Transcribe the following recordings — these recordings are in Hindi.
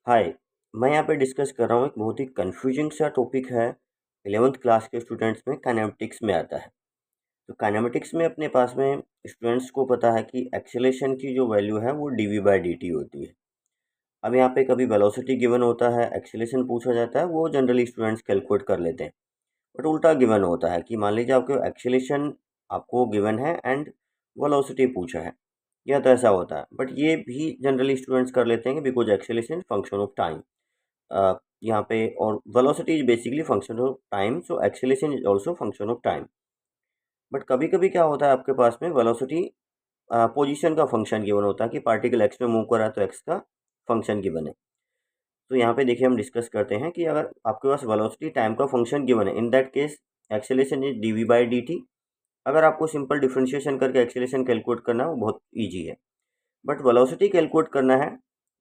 हाय। मैं यहाँ पे डिस्कस कर रहा हूँ एक बहुत ही कन्फ्यूजिंग सा टॉपिक है। 11th क्लास के स्टूडेंट्स में काइनेमेटिक्स में आता है। तो काइनेमेटिक्स में अपने पास में स्टूडेंट्स को पता है कि एक्सेलेरेशन की जो वैल्यू है वो dv/dt होती है। अब यहाँ पे कभी वेलोसिटी गिवन होता है, एक्सेलेरेशन पूछा जाता है, वो जनरली स्टूडेंट्स कैलकुलेट कर लेते हैं। बट उल्टा गिवन होता है कि मान लीजिए आपको एक्सेलेरेशन आपको गिवन है एंड वेलोसिटी पूछा है, या तो ऐसा होता है। बट ये भी जनरली स्टूडेंट्स कर लेते हैं कि because acceleration function of time, यहाँ पे, और velocity is basically function of time, so acceleration is also function of time. But कभी कभी क्या होता है, आपके पास में वेलोसिटी पोजीशन का फंक्शन गिवन होता है कि पार्टिकल एक्स में मूव कर रहा है तो एक्स का फंक्शन गिवन है। तो यहाँ पे देखिए हम डिस्कस करते हैं कि अगर आपके पास वेलोसिटी टाइम का फंक्शन गिवन है, in that case acceleration is dv/dt। अगर आपको सिंपल डिफरेंशिएशन करके एक्सेलेरेशन कैलकुलेट करना है वो बहुत ईजी है। बट वेलोसिटी कैलकुलेट करना है,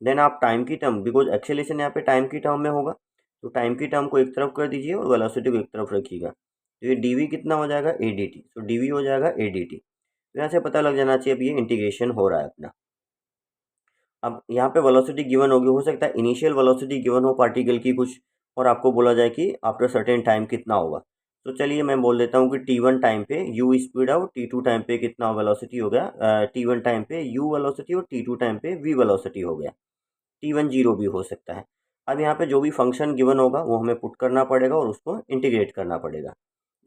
देन आप टाइम की टर्म, बिकॉज एक्सेलेरेशन यहाँ पे टाइम की टर्म में होगा, तो टाइम की टर्म को एक तरफ कर दीजिए और वेलोसिटी को एक तरफ रखिएगा। तो ये dv कितना हो जाएगा, adt। तो dv हो जाएगा adt। तो यहाँ से पता लग जाना चाहिए अब ये इंटीग्रेशन हो रहा है अपना। अब यहाँ पे वेलोसिटी गिवन होगी, हो सकता है इनिशियल वेलोसिटी गिवन हो पार्टिकल की कुछ, और आपको बोला जाए कि आफ्टर सर्टेन टाइम कितना होगा। तो चलिए मैं बोल देता हूँ कि t1 टाइम पे u स्पीड है और t2 टाइम पे कितना वेलोसिटी हो गया। t1 टाइम पे u वेलोसिटी और t2 टाइम पे v वेलोसिटी हो गया। t1 जीरो भी हो सकता है। अब यहाँ पे जो भी फंक्शन गिवन होगा वो हमें पुट करना पड़ेगा और उसको इंटीग्रेट करना पड़ेगा।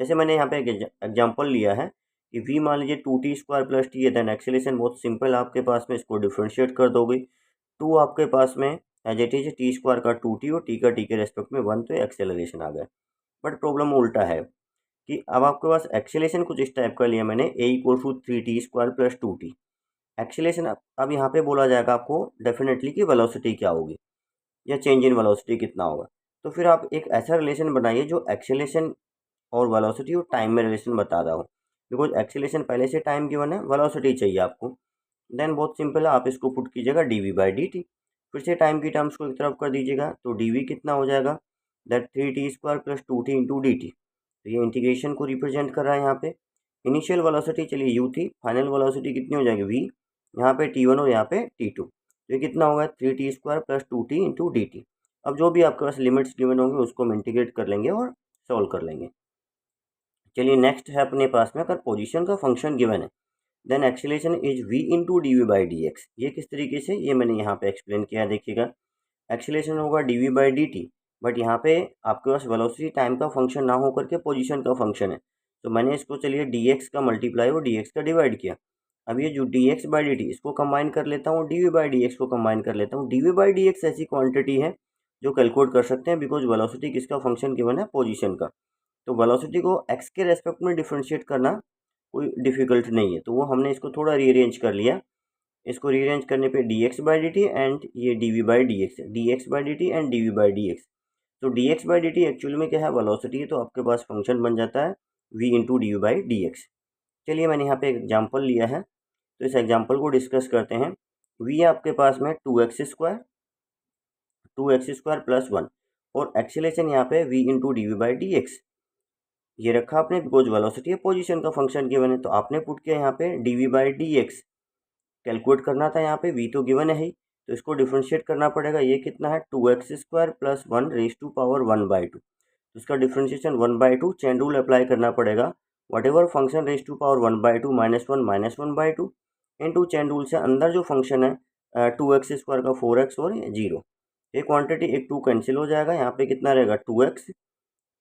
जैसे मैंने यहाँ पे एक एग्जांपल लिया है कि v मान लीजिए 2t² + t है, देन एक्सेलेरेशन बहुत सिंपल आपके पास में, इसको डिफ्रेंशिएट कर दोगे। 2 आपके पास में एज इट इज t² का 2t और t का t के रेस्पेक्ट में 1, तो एक्सेलरेशन आ गया। बट प्रॉब्लम उल्टा है कि अब आपके पास एक्सेलेरेशन कुछ इस टाइप का लिया मैंने, a = 3t² + 2t। एक्सेलेरेशन अब यहाँ पे बोला जाएगा आपको डेफिनेटली कि वेलोसिटी क्या होगी या चेंज इन वेलोसिटी कितना होगा। तो फिर आप एक ऐसा रिलेशन बनाइए जो एक्सेलेरेशन और वेलोसिटी और टाइम में रिलेशन बता रहा हो। बिकॉज एक्सेलेरेशन पहले से टाइम गिवन है, वेलोसिटी चाहिए आपको। देन बहुत सिंपल है, आप इसको पुट कीजिएगा dv/dt। फिर से टाइम की टर्म्स को एक तरफ कर दीजिएगा, तो dv कितना हो जाएगा, that 3t² + 2t into dt। तो ये इंटीग्रेशन को रिप्रेजेंट कर रहा है यहाँ पे। इनिशियल वेलोसिटी चलिए u थी, फाइनल वेलोसिटी कितनी हो जाएगी v, यहाँ पे t1 और यहाँ पे t2। तो ये कितना होगा, 3t² + 2t इंटू dt। अब जो भी आपके पास लिमिट्स गिवन होंगे उसको हम इंटीग्रेट कर लेंगे और सॉल्व कर लेंगे। चलिए नेक्स्ट है अपने पास में, अगर पोजीशन का फंक्शन गिवन है, then acceleration is v into dv/dx। ये किस तरीके से, ये मैंने यहाँ पे एक्सप्लेन किया, देखिएगा। एक्सेलरेशन होगा dv/dt, बट यहाँ पे आपके पास वेलोसिटी टाइम का फंक्शन ना होकर के पोजीशन का फंक्शन है, तो मैंने इसको चलिए dx का मल्टीप्लाई और dx का डिवाइड किया। अब ये जो dx/dt इसको कंबाइन कर लेता हूँ, dv/dx को कंबाइन कर लेता हूँ। dv/dx ऐसी क्वांटिटी है जो कैलकुलेट कर सकते हैं, बिकॉज वेलोसिटी किसका फंक्शन गिवन है, पोजीशन का। तो वेलोसिटी को x के रेस्पेक्ट में डिफरेंशिएट करना कोई डिफ़िकल्ट नहीं है, तो वो हमने इसको थोड़ा रीअरेंज कर लिया। इसको रीअरेंज करने पे dx/dt एंड ये dv/dx है, dx/dt एंड dv/dx। तो dx/dt एक्चुअल में क्या है, वेलोसिटी है, तो आपके पास फंक्शन बन जाता है v इंटू dv/dx। चलिए मैंने यहाँ पे एक एग्जाम्पल लिया है, तो इस एग्जाम्पल को डिस्कस करते हैं। v आपके पास में 2x² + 1, और एक्सेलरेशन यहाँ पे v इंटू dv/dx ये रखा आपने, बिकॉज वेलोसिटी है, पोजीशन का फंक्शन गिवन है, तो आपने पुट किया यहाँ पे dv/dx। कैलकुलेट करना था, यहाँ पे v तो गिवन है ही, तो इसको डिफरेंशिएट करना पड़ेगा। ये कितना है, 2x² + 1 रेज़ टू पावर 1/2। तो इसका डिफरेंशिएशन 1/2 चेन रूल अप्लाई करना पड़ेगा। Whatever function raise to power 1/2 -1 into chain rule से अंदर जो फंक्शन है 2x² का 4x और 0। ये क्वांटिटी एक 2 कैंसिल हो जाएगा, यहाँ पे कितना रहेगा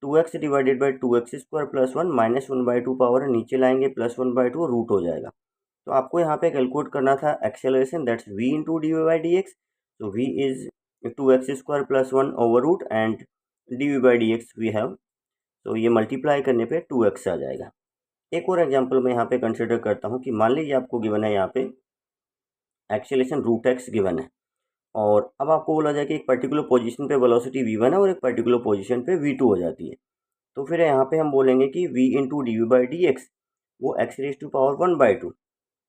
2x divided by 2x² + 1 -1/2 power नीचे लाएंगे, +1/2 रूट हो जाएगा। तो आपको यहाँ पे कैलकुलेट करना था acceleration, that's v into dv/dx। तो v is 2x² + 1 over root and dv/dx we have, तो ये मल्टीप्लाई करने पे 2x आ जाएगा। एक और एग्जांपल मैं यहाँ पे कंसिडर करता हूँ कि मान लीजिए आपको गिवन है यहाँ पे एक्सेलरेशन √x गिवन है, और अब आपको बोला जाए कि एक पर्टिकुलर पोजीशन पे वेलोसिटी v1 है और एक पर्टिकुलर पोजीशन पे v2 हो जाती है। तो फिर यहाँ पे हम बोलेंगे कि v इंटू dv/dx वो x⁻1/2।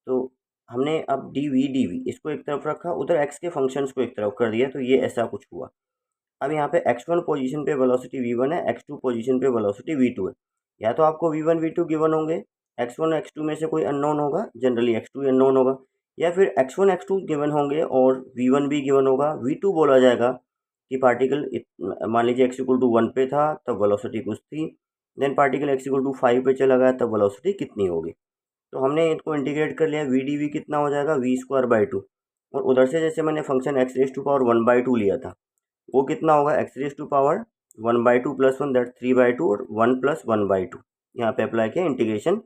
तो हमने अब डी वी इसको एक तरफ रखा, उधर x के फंक्शंस को एक तरफ कर दिया, तो ये ऐसा कुछ हुआ। अब यहाँ पे x1 पोजीशन पे वेलोसिटी v1 है, x2 पोजीशन पे वेलोसिटी v2 है। या तो आपको v1 v2 गिवन होंगे, x1 x2 में से कोई अननोन होगा, जनरली x2 अननोन होगा, या फिर x1 x2 गिवन होंगे और v1 भी गिवन होगा, v2 बोला जाएगा कि पार्टिकल मान लीजिए x इक्वल टू 1 पे था तब वेलोसिटी कुछ थी, then particle x equal to 5 पे चला गया तब वेलोसिटी कितनी होगी। तो हमने इनको इंटीग्रेट कर लिया, वी डी वी कितना हो जाएगा वी स्क्वायर बाई टू, और उधर से जैसे मैंने function X raise to power 1/2 लिया था वो कितना होगा X raise to power 1/2 plus 1 that 3/2 और 1 प्लस 1/2 यहाँ पे अप्लाई किया integration.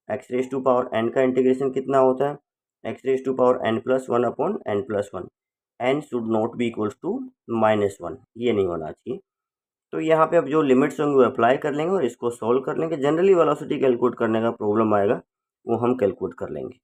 X raise to power N का इंटीग्रेशन कितना होता है X raise to power N plus 1 upon N plus 1, N should not be equals to -1, ये नहीं होना चाहिए। तो यहाँ पे अब जो लिमिट्स होंगे वो अप्लाई कर लेंगे और इसको सॉल्व कर लेंगे। जनरली वेलोसिटी कैलकुलेट करने का प्रॉब्लम आएगा वो हम कैलकुलेट कर लेंगे।